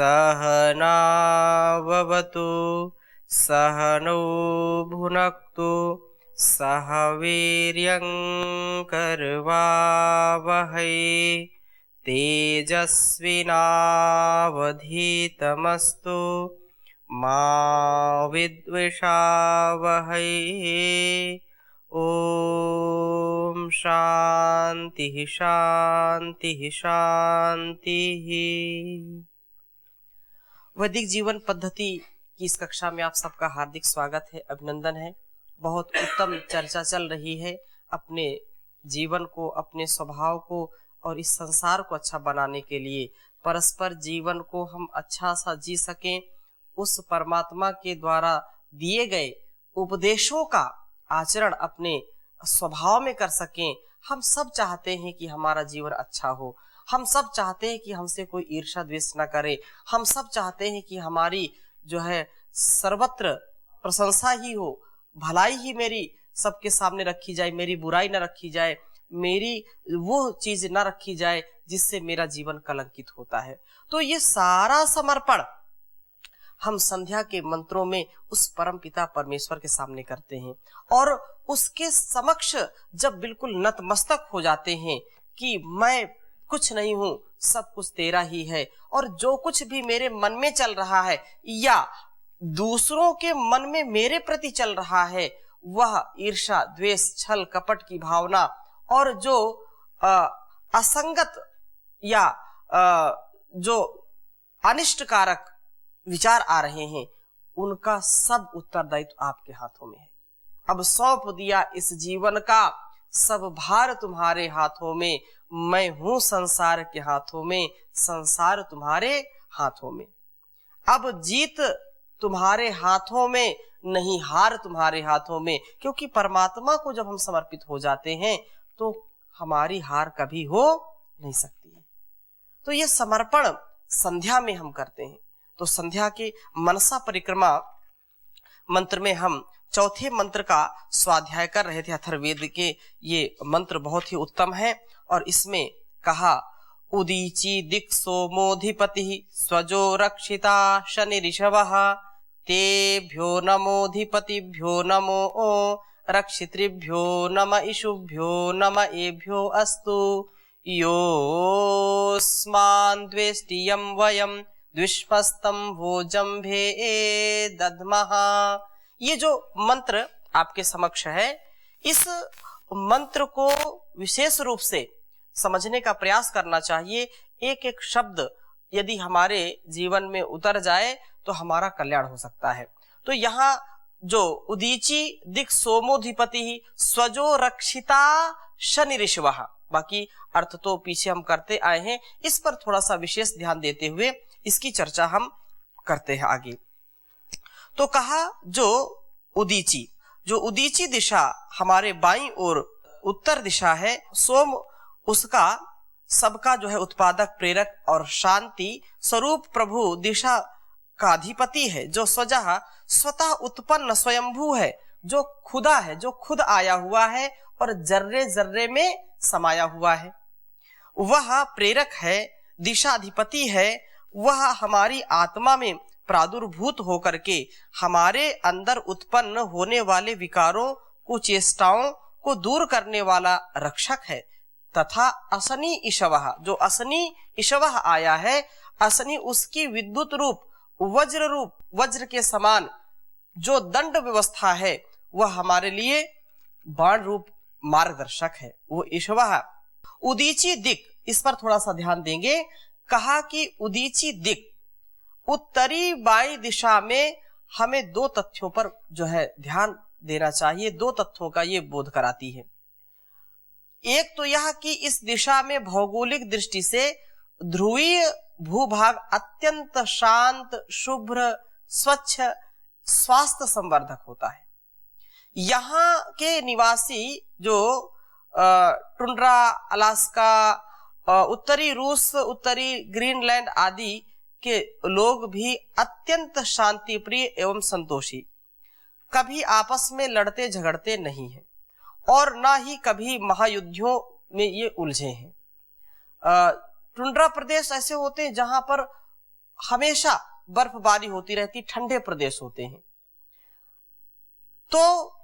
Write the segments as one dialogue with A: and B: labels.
A: सहनाववतु सहनौ भुनक्तु सह वीर्यं करवावहै तेजस्विनावधीतमस्तु मा विद्विषावहै। ओम शांति शांति शांति। वैदिक जीवन पद्धति की इस कक्षा में आप सबका हार्दिक स्वागत है, अभिनंदन है। बहुत उत्तम चर्चा चल रही है अपने जीवन को, अपने स्वभाव को और इस संसार को अच्छा बनाने के लिए, परस्पर जीवन को हम अच्छा सा जी सकें, उस परमात्मा के द्वारा दिए गए उपदेशों का आचरण अपने स्वभाव में कर सकें। हम सब चाहते हैं कि हमारा जीवन अच्छा हो, हम सब चाहते हैं कि हमसे कोई ईर्ष्या द्वेष न करे, हम सब चाहते हैं कि हमारी जो है सर्वत्र प्रशंसा ही हो, भलाई ही मेरी सबके सामने रखी जाए, मेरी बुराई न रखी जाए, मेरी वो चीज न रखी जाए जिससे मेरा जीवन कलंकित होता है। तो ये सारा समर्पण हम संध्या के मंत्रों में उस परम पिता परमेश्वर के सामने करते हैं और उसके समक्ष जब बिल्कुल नतमस्तक हो जाते हैं कि मैं कुछ नहीं हूं, सब कुछ तेरा ही है, और जो कुछ भी मेरे मन में चल रहा है या दूसरों के मन में मेरे प्रति चल रहा है, वह ईर्ष्या द्वेष छल कपट की भावना और जो असंगत या जो अनिष्टकारक विचार आ रहे हैं, उनका सब उत्तरदायित्व आपके हाथों में है। अब सौंप दिया इस जीवन का सब भार तुम्हारे हाथों में, मैं हूं संसार के हाथों में, संसार तुम्हारे हाथों में। अब जीत तुम्हारे हाथों में, नहीं हार तुम्हारे हाथों में, क्योंकि परमात्मा को जब हम समर्पित हो जाते हैं तो हमारी हार कभी हो नहीं सकती है। तो ये समर्पण संध्या में हम करते हैं। तो संध्या के मनसा परिक्रमा मंत्र में हम चौथे मंत्र का स्वाध्याय कर रहे थे अथर्ववेद के। ये मंत्र बहुत ही उत्तम है और इसमें कहा, उदीची दिक् सोमोधिपति स्वजो रक्षिता शनि ऋषभः तेभ्यो नमोधिपतिभ्यो नमो रक्षितृभ्यो नम इषुभ्यो नम एभ्यो अस्तु योऽस्मान् द्वेष्टियं वयं द्विष्मस्तं भोजम्भे दद्मः। ये जो मंत्र आपके समक्ष है, इस मंत्र को विशेष रूप से समझने का प्रयास करना चाहिए। एक एक शब्द यदि हमारे जीवन में उतर जाए तो हमारा कल्याण हो सकता है। तो यहाँ जो उदीची दिक् सोमोधिपति स्वजो रक्षिता शनि ऋषभः, बाकी अर्थ तो पीछे हम करते आए हैं, इस पर थोड़ा सा विशेष ध्यान देते हुए इसकी चर्चा हम करते हैं आगे। तो कहा जो उदीची दिशा हमारे बाईं ओर उत्तर दिशा है, सोम उसका सबका जो है उत्पादक प्रेरक और शांति स्वरूप प्रभु दिशा का अधिपति है, जो स्वतः उत्पन्न स्वयंभू है, जो खुदा है, जो खुद आया हुआ है और जर्रे जर्रे में समाया हुआ है। वह प्रेरक है, दिशाधिपति है, वह हमारी आत्मा में प्रादुर्भूत होकर के हमारे अंदर उत्पन्न होने वाले विकारों को, चेष्टाओं को दूर करने वाला रक्षक है। तथा असनी ईशवः, जो असनी ईशवः आया है, असनी उसकी विद्युत रूप वज्र के समान जो दंड व्यवस्था है, वह हमारे लिए बाण रूप मार्गदर्शक है, वो ईशवः। उदीची दिक्, इस पर थोड़ा सा ध्यान देंगे। कहा कि उदीची दिक् उत्तरी बाई दिशा में हमें दो तथ्यों पर जो है ध्यान देना चाहिए, दो तथ्यों का ये बोध कराती है। एक तो यह कि इस दिशा में भौगोलिक दृष्टि से ध्रुवीय भूभाग अत्यंत शांत, शुभ्र, स्वच्छ, स्वास्थ्य संवर्धक होता है। यहाँ के निवासी जो टुंड्रा, अलास्का, उत्तरी रूस, उत्तरी ग्रीनलैंड आदि के लोग भी अत्यंत शांति प्रिय एवं संतोषी, कभी आपस में लड़ते झगड़ते नहीं है और ना ही कभी महायुद्धों में ये उलझे हैं। टुंड्रा प्रदेश ऐसे होते हैं जहां पर हमेशा बर्फबारी होती रहती, ठंडे प्रदेश होते हैं। तो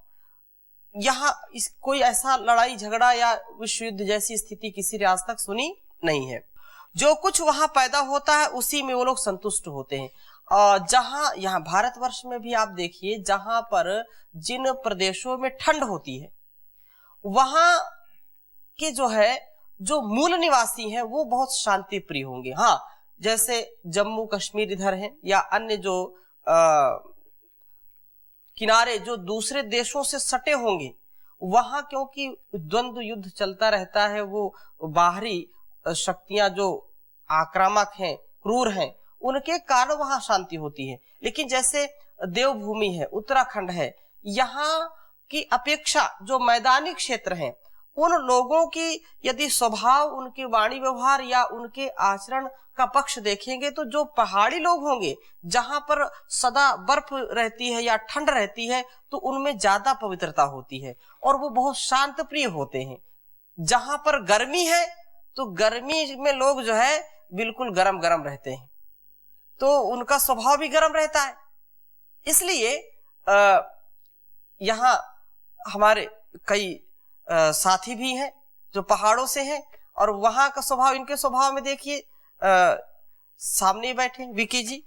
A: यहाँ कोई ऐसा लड़ाई झगड़ा या विश्व युद्ध जैसी स्थिति किसी ने आज तक सुनी नहीं है। जो कुछ वहां पैदा होता है उसी में वो लोग संतुष्ट होते हैं। और जहां यहाँ भारतवर्ष में भी आप देखिए, जहां पर जिन प्रदेशों में ठंड होती है वहां के जो मूल निवासी हैं वो बहुत शांति प्रिय होंगे। हाँ, जैसे जम्मू कश्मीर इधर है या अन्य जो किनारे जो दूसरे देशों से सटे होंगे, वहां क्योंकि द्वंद्व युद्ध चलता रहता है, वो बाहरी शक्तियां जो आक्रामक हैं, क्रूर हैं, उनके कारण वहां शांति होती है। लेकिन जैसे देवभूमि है, उत्तराखंड है, यहाँ की अपेक्षा जो मैदानी क्षेत्र हैं, उन लोगों की यदि स्वभाव, उनके वाणी व्यवहार या उनके आचरण का पक्ष देखेंगे तो जो पहाड़ी लोग होंगे, जहां पर सदा बर्फ रहती है या ठंड रहती है, तो उनमें ज्यादा पवित्रता होती है और वो बहुत शांत प्रिय होते हैं। जहां पर गर्मी है तो गर्मी में लोग बिल्कुल गरम गरम रहते हैं, तो उनका स्वभाव भी गरम रहता है। इसलिए यहाँ हमारे कई साथी भी हैं जो पहाड़ों से हैं और वहां का स्वभाव, इनके स्वभाव में देखिए, सामने बैठे विकी जी,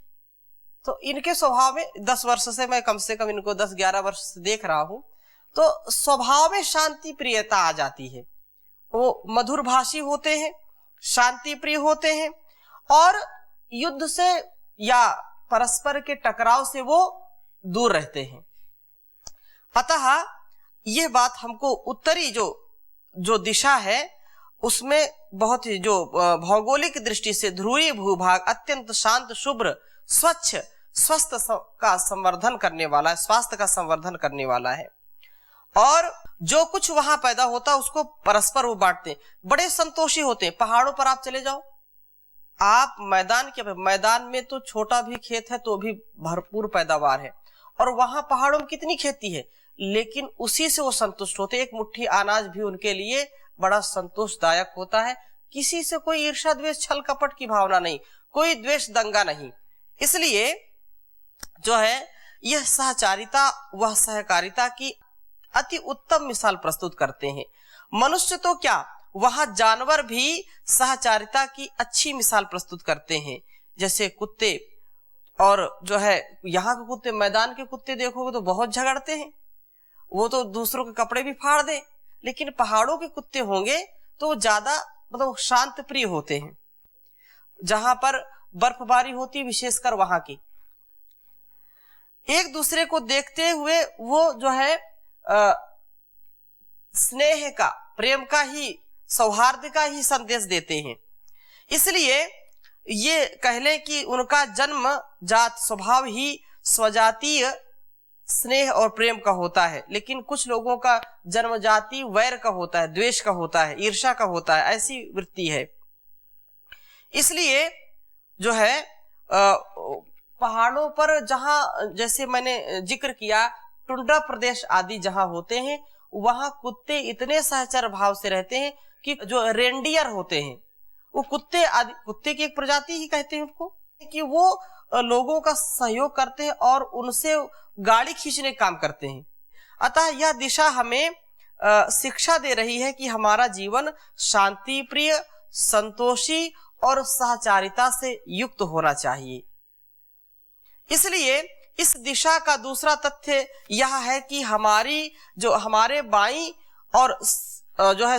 A: तो इनके स्वभाव में 10 वर्ष से मैं कम से कम इनको 10-11 वर्ष से देख रहा हूं, तो स्वभाव में शांति प्रियता आ जाती है। वो मधुर भाषी होते हैं, शांति प्रिय होते हैं और युद्ध से या परस्पर के टकराव से वो दूर रहते हैं। अतः ये बात हमको उत्तरी जो दिशा है उसमें बहुत ही जो भौगोलिक दृष्टि से ध्रुवीय भूभाग अत्यंत शांत, शुभ्र, स्वच्छ, स्वस्थ का संवर्धन करने वाला है, स्वास्थ्य का संवर्धन करने वाला है। और जो कुछ वहां पैदा होता है उसको परस्पर वो बांटते हैं, बड़े संतोषी होते हैं। पहाड़ों पर आप चले जाओ, आप मैदान में तो छोटा भी खेत है तो भी भरपूर पैदावार है, और वहां पहाड़ों में कितनी खेती है, लेकिन उसी से वो संतुष्ट होते। एक मुट्ठी अनाज भी उनके लिए बड़ा संतोषदायक होता है। किसी से कोई ईर्ष्या द्वेष छल कपट की भावना नहीं, कोई द्वेष दंगा नहीं। इसलिए यह सहचारिता वह सहकारिता की अति उत्तम मिसाल प्रस्तुत करते हैं। मनुष्य तो क्या, वहां जानवर भी सहचारिता की अच्छी मिसाल प्रस्तुत करते हैं। जैसे कुत्ते, और यहाँ के कुत्ते, मैदान के कुत्ते देखोगे तो बहुत झगड़ते हैं, वो तो दूसरों के कपड़े भी फाड़ दे। लेकिन पहाड़ों के कुत्ते होंगे तो वो ज्यादा शांत प्रिय होते हैं। जहां पर बर्फबारी होती, विशेषकर वहां की, एक दूसरे को देखते हुए वो स्नेह का, प्रेम का ही, सौहार्द का ही संदेश देते हैं। इसलिए ये कह लें कि उनका जन्म जात स्वभाव ही स्वजातीय स्नेह और प्रेम का होता है। लेकिन कुछ लोगों का जन्म जाति वैर का होता है, द्वेष का होता है, ईर्ष्या का होता है, ऐसी वृत्ति है। इसलिए पहाड़ों पर जहां, जैसे मैंने जिक्र किया, टुंड्रा प्रदेश आदि जहां होते हैं, वहां कुत्ते इतने सहचर भाव से रहते हैं कि जो रेंडियर होते हैं, वो कुत्ते की एक प्रजाति ही कहते हैं उनको, कि वो लोगों का सहयोग करते हैं और उनसे गाड़ी खींचने का काम करते हैं। अतः यह दिशा हमें शिक्षा दे रही है कि हमारा जीवन शांति प्रिय, संतोषी और सहचारिता से युक्त होना चाहिए। इसलिए इस दिशा का दूसरा तथ्य यह है कि हमारे बाईं और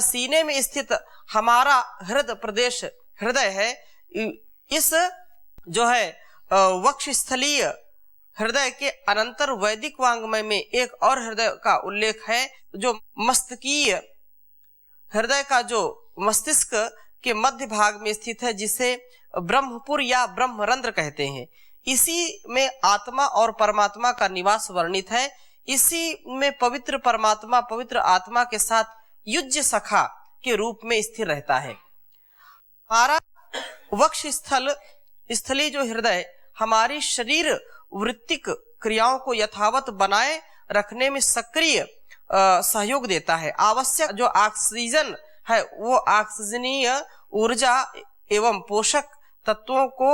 A: सीने में स्थित हमारा हृदय है, इस वक्षस्थलीय हृदय के अनंतर वैदिक वांग्मय में एक और हृदय का उल्लेख है, जो मस्तकीय हृदय का जो मस्तिष्क के मध्य भाग में स्थित है, जिसे ब्रह्मपुर या ब्रह्मरंध्र कहते हैं। इसी में आत्मा और परमात्मा का निवास वर्णित है। इसी में पवित्र परमात्मा पवित्र आत्मा के साथ युज्य सखा के रूप में स्थिर रहता है। हमारा वक्ष स्थली जो हृदय हमारी शरीर वृत्तिक क्रियाओं को यथावत बनाए रखने में सक्रिय सहयोग देता है। आवश्यक जो ऑक्सीजन है वो ऑक्सीजनीय ऊर्जा एवं पोषक तत्वों को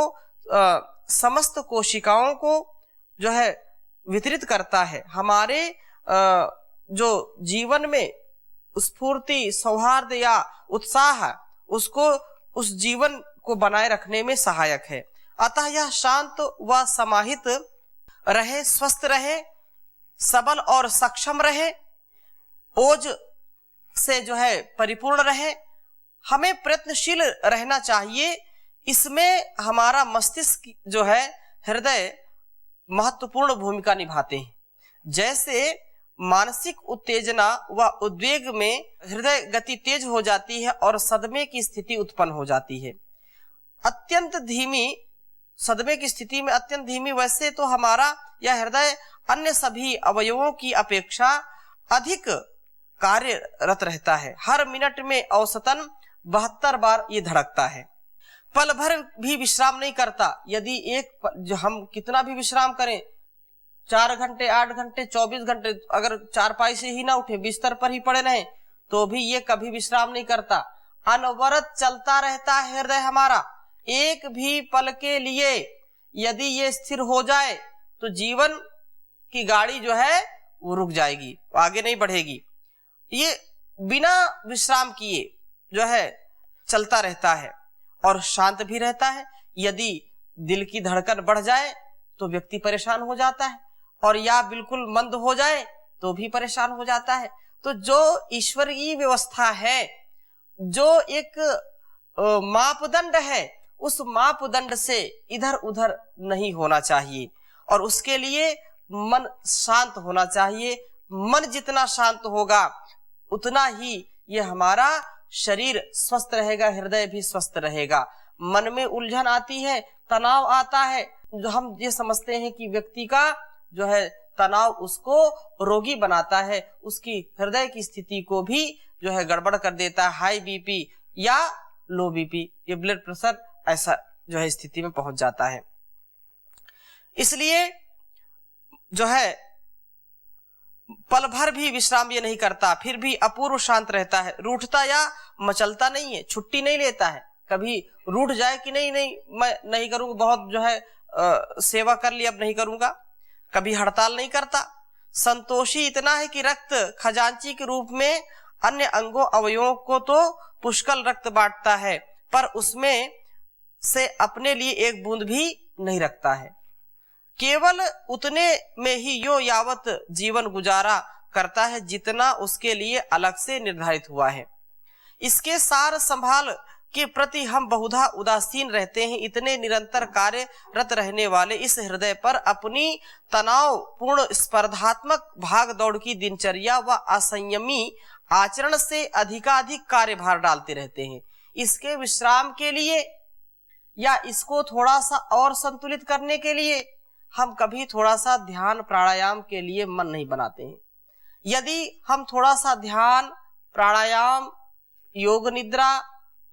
A: समस्त कोशिकाओं को जो है वितरित करता है। हमारे जो जीवन में स्फूर्ति, सौहार्द या उत्साह, उसको, उस जीवन को बनाए रखने में सहायक है। अतः यह शांत व समाहित रहे, स्वस्थ रहे, सबल और सक्षम रहे, ओज से जो है परिपूर्ण रहे। हमें प्रयत्नशील रहना चाहिए। इसमें हमारा मस्तिष्क जो है, हृदय महत्वपूर्ण भूमिका निभाते हैं। जैसे मानसिक उत्तेजना व उद्वेग में हृदय गति तेज हो जाती है और सदमे की स्थिति उत्पन्न हो जाती है। अत्यंत धीमी सदमे की स्थिति में अत्यंत धीमी, वैसे तो हमारा यह हृदय अन्य सभी अवयवों की अपेक्षा अधिक कार्यरत रहता है। हर मिनट में औसतन 72 बार ये धड़कता है। पल भर भी विश्राम नहीं करता। यदि जो हम कितना भी विश्राम करें, 4 घंटे, 8 घंटे, 24 घंटे, अगर चारपाई से ही ना उठे, बिस्तर पर ही पड़े रहें, तो भी ये कभी विश्राम नहीं करता। अनवरत चलता रहता है हृदय हमारा। एक भी पल के लिए यदि ये स्थिर हो जाए तो जीवन की गाड़ी जो है वो रुक जाएगी, आगे नहीं बढ़ेगी। ये बिना विश्राम किए जो है चलता रहता है और शांत भी रहता है। यदि दिल की धड़कन बढ़ जाए तो व्यक्ति परेशान हो जाता है, और या बिल्कुल मंद हो जाए तो भी परेशान हो जाता है। तो जो ईश्वरीय व्यवस्था है, जो एक मापदंड है, उस मापदंड से इधर उधर नहीं होना चाहिए, और उसके लिए मन शांत होना चाहिए। मन जितना शांत होगा उतना ही ये हमारा शरीर स्वस्थ रहेगा, हृदय भी स्वस्थ रहेगा। मन में उलझन आती है, तनाव आता है, जो हम ये समझते हैं कि व्यक्ति का जो है तनाव उसको रोगी बनाता है, उसकी हृदय की स्थिति को भी जो है गड़बड़ कर देता है। हाई बीपी या लो बीपी, ये ब्लड प्रेशर ऐसा जो है स्थिति में पहुंच जाता है। इसलिए जो है पल भर भी विश्राम ये नहीं करता, फिर भी अपूर्व शांत रहता है। रूठता या मचलता नहीं है, छुट्टी नहीं लेता है। कभी रूठ जाए कि नहीं नहीं मैं नहीं करूंगा, बहुत जो है सेवा कर ली, अब नहीं करूंगा, कभी हड़ताल नहीं करता। संतोषी इतना है कि रक्त खजांची के रूप में अन्य अंगों अवयवों को तो पुष्कल रक्त बांटता है, पर उसमें से अपने लिए एक बूंद भी नहीं रखता है। केवल उतने में ही यो यावत जीवन गुजारा करता है जितना उसके लिए अलग से निर्धारित हुआ है। इसके सार संभाल के प्रति हम बहुधा उदासीन रहते हैं। इतने निरंतर कार्यरत रहने वाले इस हृदय पर अपनी तनाव पूर्ण स्पर्धात्मक भाग दौड़ की दिनचर्या व असंयमी आचरण से अधिकाधिक कार्यभार डालते रहते हैं। इसके विश्राम के लिए या इसको थोड़ा सा और संतुलित करने के लिए हम कभी थोड़ा सा ध्यान प्राणायाम के लिए मन नहीं बनाते हैं। यदि हम थोड़ा सा ध्यान, प्राणायाम, योग निद्रा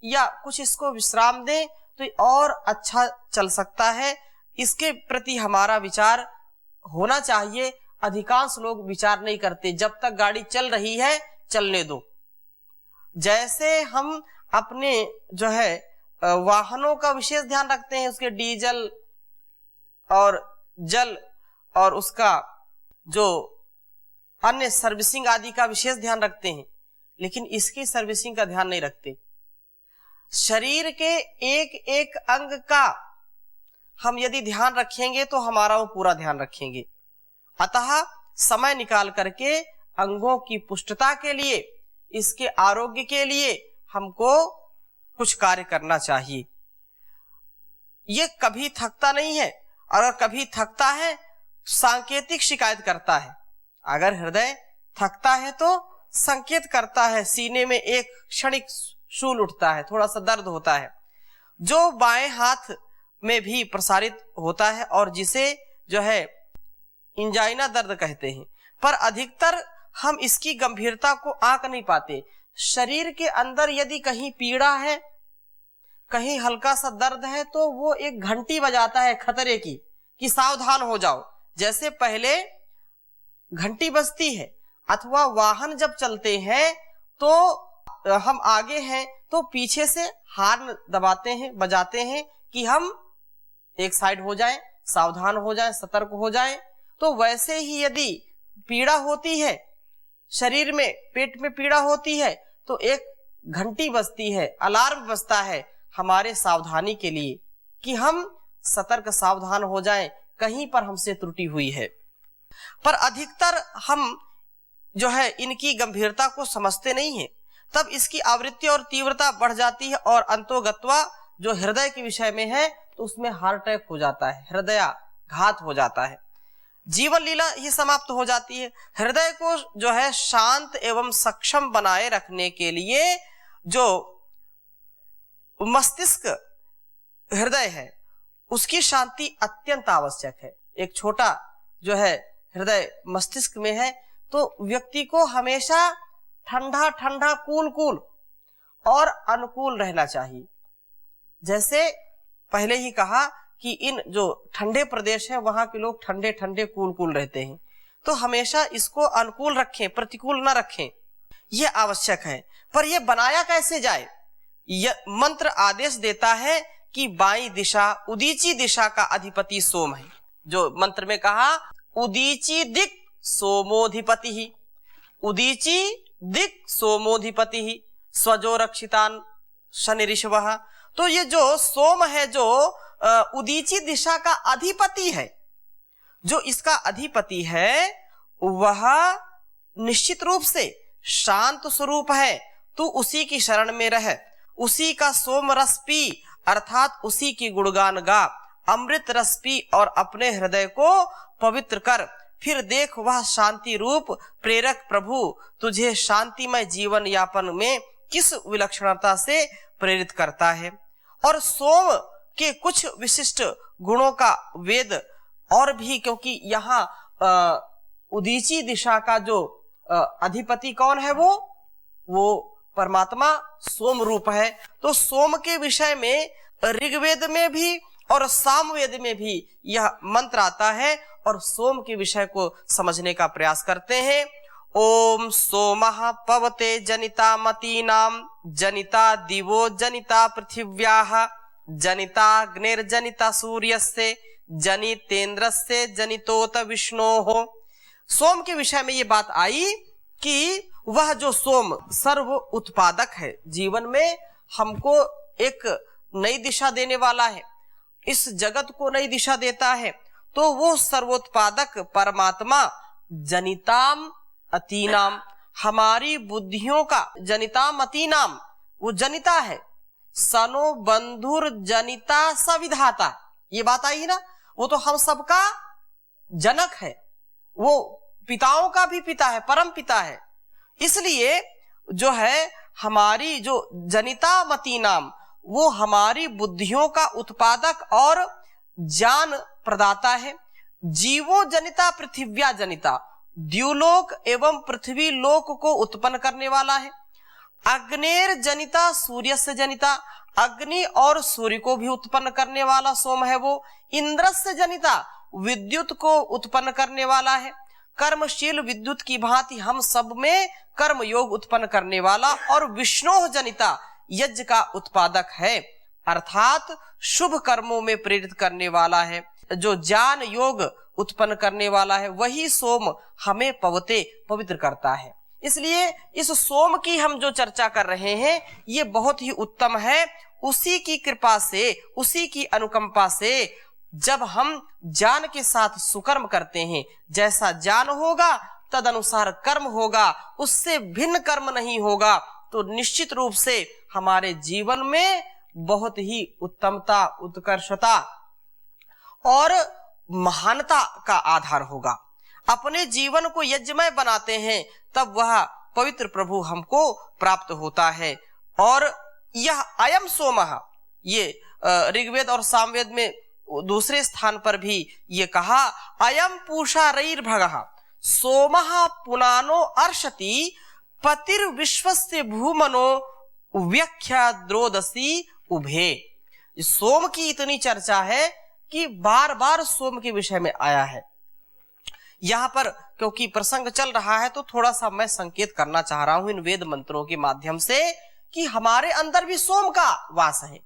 A: या कुछ इसको विश्राम दें तो और अच्छा चल सकता है। इसके प्रति हमारा विचार होना चाहिए। अधिकांश लोग विचार नहीं करते, जब तक गाड़ी चल रही है चलने दो। जैसे हम अपने जो है वाहनों का विशेष ध्यान रखते हैं, उसके डीजल और जल और उसका जो अन्य सर्विसिंग आदि का विशेष ध्यान रखते हैं, लेकिन इसकी सर्विसिंग का ध्यान नहीं रखते। शरीर के एक एक अंग का हम यदि ध्यान रखेंगे तो हमारा वो पूरा ध्यान रखेंगे। अतः समय निकाल करके अंगों की पुष्टता के लिए, इसके आरोग्य के लिए हमको कुछ कार्य करना चाहिए। ये कभी थकता नहीं है, अगर कभी थकता है सांकेतिक शिकायत करता है। अगर हृदय थकता है तो संकेत करता है, सीने में एक क्षणिक शूल उठता है, थोड़ा सा दर्द होता है, जो बाएं हाथ में भी प्रसारित होता है और जिसे जो है इंजाइना दर्द कहते हैं। पर अधिकतर हम इसकी गंभीरता को आंक नहीं पाते। शरीर के अंदर यदि कहीं पीड़ा है, कहीं हल्का सा दर्द है, तो वो एक घंटी बजाता है खतरे की कि सावधान हो जाओ। जैसे पहले घंटी बजती है, अथवा वाहन जब चलते हैं तो हम आगे हैं तो पीछे से हार्न दबाते हैं, बजाते हैं कि हम एक साइड हो जाएं, सावधान हो जाएं, सतर्क हो जाएं। तो वैसे ही यदि पीड़ा होती है शरीर में, पेट में पीड़ा होती है, तो एक घंटी बजती है, अलार्म बजता है हमारे सावधानी के लिए कि हम सतर्क सावधान हो जाएं, कहीं पर हमसे त्रुटि हुई है। पर अधिकतर हम जो है इनकी गंभीरता को समझते नहीं है, तब इसकी आवृत्ति और तीव्रता बढ़ जाती है और अंतोगत्वा जो हृदय के विषय में है तो उसमें हार्ट अटैक हो जाता है, हृदयाघात हो जाता है, जीवन लीला ही समाप्त हो जाती है। हृदय को जो है शांत एवं सक्षम बनाए रखने के लिए जो मस्तिष्क हृदय है उसकी शांति अत्यंत आवश्यक है। एक छोटा जो है हृदय मस्तिष्क में है तो व्यक्ति को हमेशा ठंडा ठंडा, कूल कूल और अनुकूल रहना चाहिए। जैसे पहले ही कहा कि इन जो ठंडे प्रदेश है वहां के लोग ठंडे ठंडे, कूल कूल रहते हैं, तो हमेशा इसको अनुकूल रखें, प्रतिकूल ना रखें, यह आवश्यक है। पर यह बनाया कैसे जाए? यह मंत्र आदेश देता है कि बाईं दिशा, उदीची दिशा का अधिपति सोम है। जो मंत्र में कहा उदीची दिक सोमोधिपति ही, उदीची दिक सोमोधिपति ही स्वजो रक्षितान शनि ऋषभः। तो ये जो सोम है जो उदीची दिशा का अधिपति है, जो इसका अधिपति है वह निश्चित रूप से शांत स्वरूप है। तू उसी की शरण में रह, उसी का सोम रस पी, अर्थात उसी की गुणगान गा, अमृत रस पी और अपने हृदय को पवित्र कर। फिर देख वह शांति रूप प्रेरक प्रभु तुझे शांतिमय जीवन यापन में किस विलक्षणता से प्रेरित करता है। और सोम के कुछ विशिष्ट गुणों का वेद और भी, क्योंकि यहाँ उदीची दिशा का जो अधिपति कौन है, वो परमात्मा सोम रूप है। तो सोम के विषय में ऋग्वेद में भी और सामवेद में भी यह मंत्र आता है और सोम के विषय को समझने का प्रयास करते हैं। ओम सोमः पवते जनिता मतीनाम, जनिता दिवो जनिता पृथिव्याः, जनिता अग्निर्जनिता सूर्यस्य, जनितेन्द्रस्य जनितोत विष्णोः। सोम के विषय में ये बात आई कि वह जो सोम सर्व उत्पादक है, जीवन में हमको एक नई दिशा देने वाला है, इस जगत को नई दिशा देता है। तो वो सर्वोत्पादक परमात्मा जनिताम अतीनाम, हमारी बुद्धियों का, जनिताम अतीनाम वो जनिता है, सनो बंधुर जनिता सविधाता, ये बात आई ना, वो तो हम सबका जनक है, वो पिताओं का भी पिता है, परम पिता है। इसलिए जो है हमारी जो जनिता मती नाम, वो हमारी बुद्धियों का उत्पादक और ज्ञान प्रदाता है। जीवो जनिता पृथिव्या जनिता, द्युलोक एवं पृथ्वी लोक को उत्पन्न करने वाला है। अग्नेर जनिता सूर्य से जनिता, अग्नि और सूर्य को भी उत्पन्न करने वाला सोम है वो। इंद्र से जनिता, विद्युत को उत्पन्न करने वाला है। कर्मशील विद्युत की भांति हम सब में कर्म योग उत्पन्न करने वाला। और विष्णु जनिता, यज्ञ का उत्पादक है, अर्थात शुभ कर्मों में प्रेरित करने वाला है, जो ज्ञान योग उत्पन्न करने वाला है, वही सोम हमें पवते पवित्र करता है। इसलिए इस सोम की हम जो चर्चा कर रहे हैं ये बहुत ही उत्तम है। उसी की कृपा से, उसी की अनुकंपा से जब हम ज्ञान के साथ सुकर्म करते हैं, जैसा ज्ञान होगा तद अनुसार कर्म होगा, उससे भिन्न कर्म नहीं होगा, तो निश्चित रूप से हमारे जीवन में बहुत ही उत्तमता, उत्कर्षता और महानता का आधार होगा। अपने जीवन को यज्ञमय बनाते हैं तब वह पवित्र प्रभु हमको प्राप्त होता है। और यह अयम सोमः, ये ऋग्वेद और सामवेद में दूसरे स्थान पर भी ये कहा, अयम पूषा रईर्भगः सोमः पुनानो अर्षति पतिर्विश्वस्य भूमनो व्याख्याद्रोदसी उभे। सोम की इतनी चर्चा है कि बार बार सोम के विषय में आया है। यहाँ पर क्योंकि प्रसंग चल रहा है तो थोड़ा सा मैं संकेत करना चाह रहा हूं इन वेद मंत्रों के माध्यम से कि हमारे अंदर भी सोम का वास है।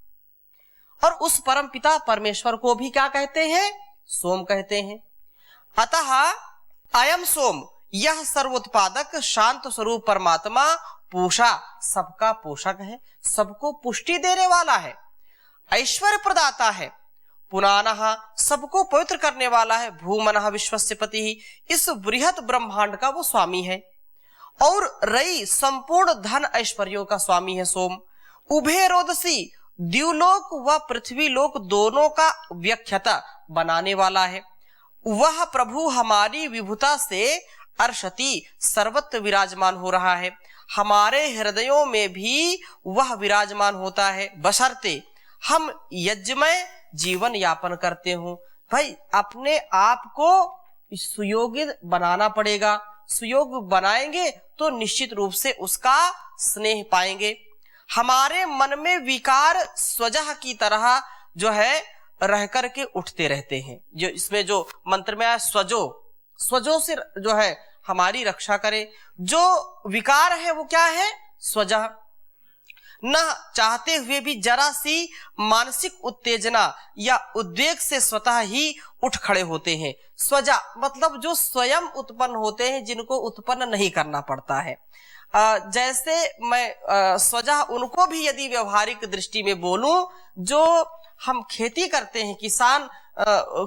A: और उस परम पिता परमेश्वर को भी क्या कहते हैं? सोम कहते हैं। अतः अयम सोम, यह सर्वोत्पादक शांत स्वरूप परमात्मा पूषा, सबका पोषक है, सबको पुष्टि देने वाला है, ऐश्वर्य प्रदाता है, पुनानः सबको पवित्र करने वाला है, भूमनः विश्वस्य पति, इस बृहत ब्रह्मांड का वो स्वामी है, और रई संपूर्ण धन ऐश्वर्यों का स्वामी है सोम। उभय रोदसी, द्युलोक व पृथ्वी लोक दोनों का व्याख्याता बनाने वाला है। वह प्रभु हमारी विभुता से अर्शति सर्वत्र विराजमान हो रहा है, हमारे हृदयों में भी वह विराजमान होता है, बशर्ते हम यज्ञमय जीवन यापन करते हो। भाई अपने आप को सुयोग्य बनाना पड़ेगा, सुयोग्य बनाएंगे तो निश्चित रूप से उसका स्नेह पाएंगे। हमारे मन में विकार स्वजह की तरह जो है रह करके उठते रहते हैं, जो इसमें जो मंत्र में आया स्वजो, स्वजो से जो है हमारी रक्षा करे। जो विकार है वो क्या है? स्वजह। न चाहते हुए भी जरा सी मानसिक उत्तेजना या उद्वेग से स्वतः ही उठ खड़े होते हैं। स्वजा मतलब जो स्वयं उत्पन्न होते हैं, जिनको उत्पन्न नहीं करना पड़ता है। जैसे मैं स्वजा उनको भी यदि व्यवहारिक दृष्टि में बोलूं, जो हम खेती करते हैं, किसान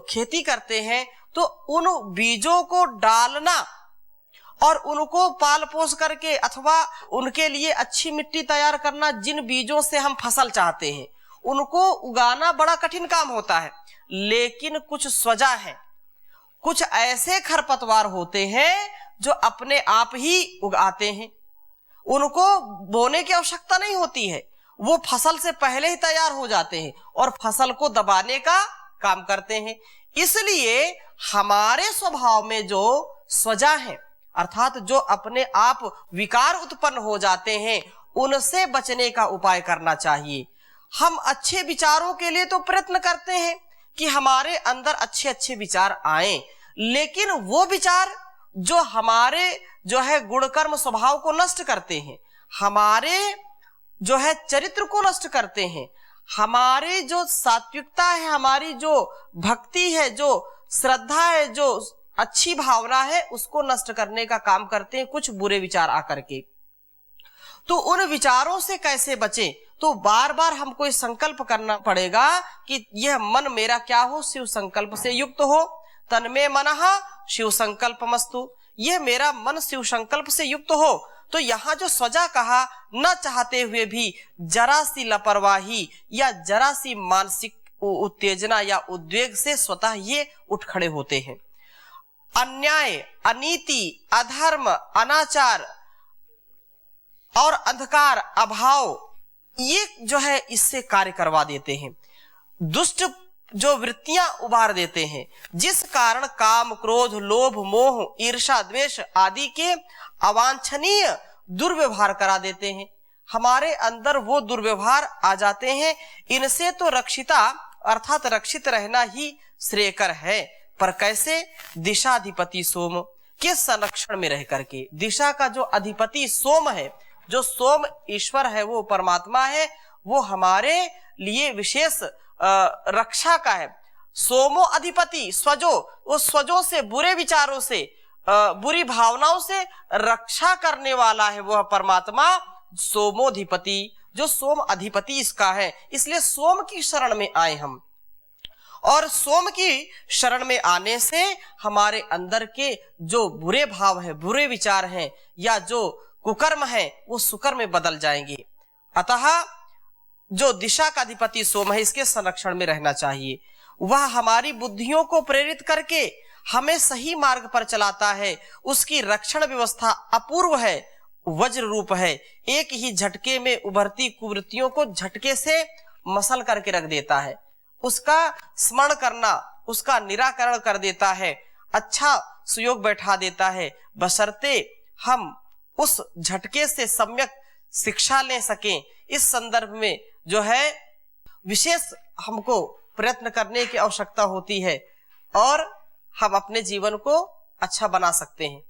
A: खेती करते हैं, तो उन बीजों को डालना और उनको पाल पोस करके अथवा उनके लिए अच्छी मिट्टी तैयार करना, जिन बीजों से हम फसल चाहते हैं उनको उगाना बड़ा कठिन काम होता है। लेकिन कुछ स्वजा है, कुछ ऐसे खरपतवार होते हैं जो अपने आप ही उगाते हैं, उनको बोने की आवश्यकता नहीं होती है, वो फसल से पहले ही तैयार हो जाते हैं और फसल को दबाने का काम करते हैं। इसलिए हमारे स्वभाव में जो स्वजा है, अर्थात जो अपने आप विकार उत्पन्न हो जाते हैं, उनसे बचने का उपाय करना चाहिए। हम अच्छे विचारों के लिए तो प्रयत्न करते हैं कि हमारे अंदर अच्छे अच्छे विचार आए, लेकिन वो विचार जो हमारे जो है गुणकर्म स्वभाव को नष्ट करते हैं, हमारे जो है चरित्र को नष्ट करते हैं, हमारी जो सात्विकता है, हमारी जो भक्ति है, जो श्रद्धा है, जो अच्छी भावना है, उसको नष्ट करने का काम करते हैं कुछ बुरे विचार आकर के। तो उन विचारों से कैसे बचें? तो बार बार हमको ये संकल्प करना पड़ेगा कि यह मन मेरा क्या हो? शिव संकल्प से युक्त हो। तन्मे मनः शिव संकल्पमस्तु, यह मेरा मन शिव संकल्प से युक्त हो। तो यहाँ जो स्वजा कहा, न चाहते हुए भी जरा सी लापरवाही या जरा सी मानसिक उत्तेजना या उद्वेग से स्वतः ये उठ खड़े होते हैं। अन्याय, अनीति, अधर्म, अनाचार और अंधकार, अभाव, ये जो है इससे कार्य करवा देते हैं। दुष्ट जो वृत्तियां उभार देते हैं, जिस कारण काम, क्रोध, लोभ, मोह, ईर्ष्या, द्वेष आदि के अवांछनीय दुर्व्यवहार करा देते हैं। हमारे अंदर वो दुर्व्यवहार आ जाते हैं। इनसे तो रक्षिता अर्थात रक्षित रहना ही श्रेयकर है। पर कैसे? दिशाधिपति सोम के संरक्षण में रह करके। दिशा का जो अधिपति सोम है, जो सोम ईश्वर है, वो परमात्मा है, वो हमारे लिए विशेष रक्षा का है। सोमो अधिपति स्वजो, वो स्वजों से, बुरे विचारों से, बुरी भावनाओं से रक्षा करने वाला है वह परमात्मा सोमोधिपति, जो सोम अधिपति इसका है। इसलिए सोम की शरण में आए हम, और सोम की शरण में आने से हमारे अंदर के जो बुरे भाव है, बुरे विचार हैं या जो कुकर्म है, वो सुकर्म में बदल जाएंगे। अतः जो दिशा का अधिपति सोम है, इसके संरक्षण में रहना चाहिए। वह हमारी बुद्धियों को प्रेरित करके हमें सही मार्ग पर चलाता है। उसकी रक्षण व्यवस्था अपूर्व है, वज्र रूप है। एक ही झटके में उभरती कुवृत्तियों को झटके से मसल करके रख देता है। उसका स्मरण करना, उसका निराकरण कर देता है, अच्छा सुयोग बैठा देता है, बशर्ते हम उस झटके से सम्यक शिक्षा ले सकें। इस संदर्भ में जो है विशेष हमको प्रयत्न करने की आवश्यकता होती है और हम अपने जीवन को अच्छा बना सकते हैं।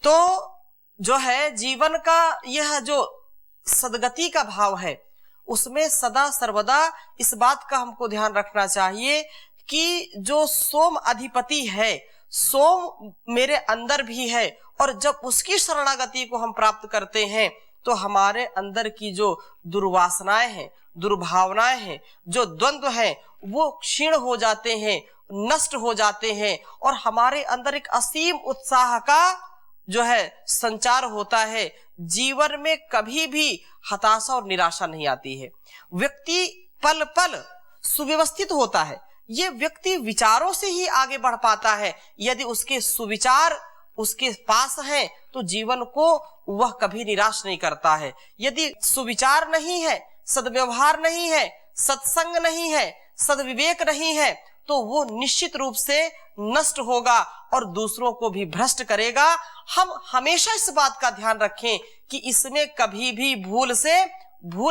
A: तो जो है जीवन का यह जो सदगति का भाव है, उसमें सदा सर्वदा इस बात का हमको ध्यान रखना चाहिए कि जो सोम अधिपति है, सोम मेरे अंदर भी है, और जब उसकी शरणागति को हम प्राप्त करते हैं तो हमारे अंदर की जो दुर्वासनाएं हैं, दुर्भावनाएं हैं, जो द्वंद्व हैं, वो क्षीण हो जाते हैं, नष्ट हो जाते हैं, और हमारे अंदर एक असीम उत्साह का जो है संचार होता है। जीवन में कभी भी हताशा और निराशा नहीं आती है। व्यक्ति पल पल सुव्यवस्थित होता है। ये व्यक्ति विचारों से ही आगे बढ़ पाता है। यदि उसके सुविचार उसके पास हैं तो जीवन को वह कभी निराश नहीं करता है। यदि सुविचार नहीं है, सद्व्यवहार नहीं है, सत्संग नहीं है, सद्विवेक नहीं है, तो वो निश्चित रूप से नष्ट होगा और दूसरों को भी भ्रष्ट करेगा। हम हमेशा इस बात का ध्यान रखें कि इसमें कभी भी भूल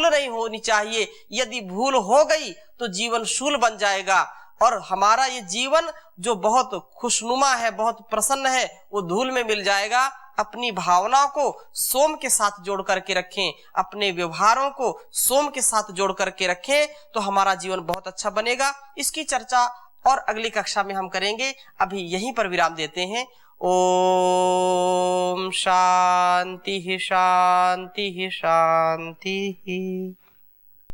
A: नहीं होनी चाहिए। यदि भूल हो गई तो जीवन शूल बन जाएगा और हमारा ये जीवन जो बहुत खुशनुमा है, बहुत प्रसन्न है, वो धूल में मिल जाएगा। अपनी भावना को सोम के साथ जोड़ करके रखें, अपने व्यवहारों को सोम के साथ जोड़ करके रखें, तो हमारा जीवन बहुत अच्छा बनेगा। इसकी चर्चा और अगली कक्षा में हम करेंगे। अभी यहीं पर विराम देते हैं। ओम शांति शांति शांति।